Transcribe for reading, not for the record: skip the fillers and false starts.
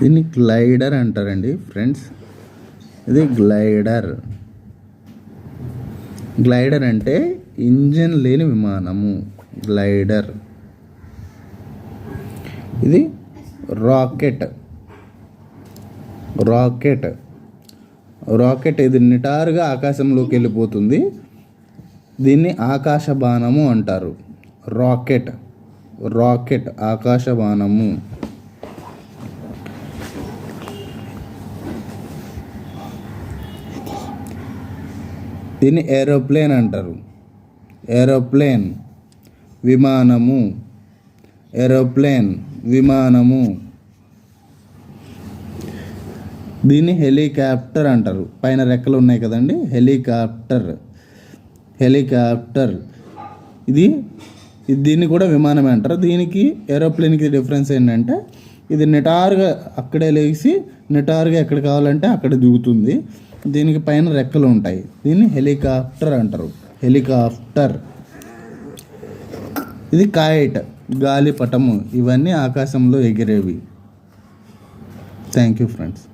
దీన్ని గ్లైడర్ అంటారండి ఫ్రెండ్స్. ఇది గ్లైడర్. గ్లైడర్ అంటే ఇంజిన్ లేని విమానము, గ్లైడర్. ఇది రాకెట్. రాకెట్ రాకెట్ ఇది నిటారుగా ఆకాశంలోకి వెళ్ళిపోతుంది. దీన్ని ఆకాశ బాణము అంటారు. రాకెట్ రాకెట్ ఆకాశ బాణము. దీన్ని ఏరోప్లేన్ అంటారు. ఏరోప్లేన్ విమానము. ఏరోప్లేన్ విమానము. దీన్ని హెలికాప్టర్ అంటారు. పైన రెక్కలు ఉన్నాయి కదండి, హెలికాప్టర్. హెలికాప్టర్ ఇది దీన్ని కూడా విమానమే అంటారు. దీనికి ఏరోప్లేన్కి డిఫరెన్స్ ఏంటంటే ఇది నిటారుగా అక్కడే లేచి నిటారుగా ఎక్కడ కావాలంటే అక్కడ దిగుతుంది. దీనికి పైన రెక్కలు ఉంటాయి. దీన్ని హెలికాప్టర్ అంటారు. హెలికాప్టర్. ఇది కైట్ గాలిపటము. ఇవన్నీ ఆకాశంలో ఎగిరేవి. Thank you friends.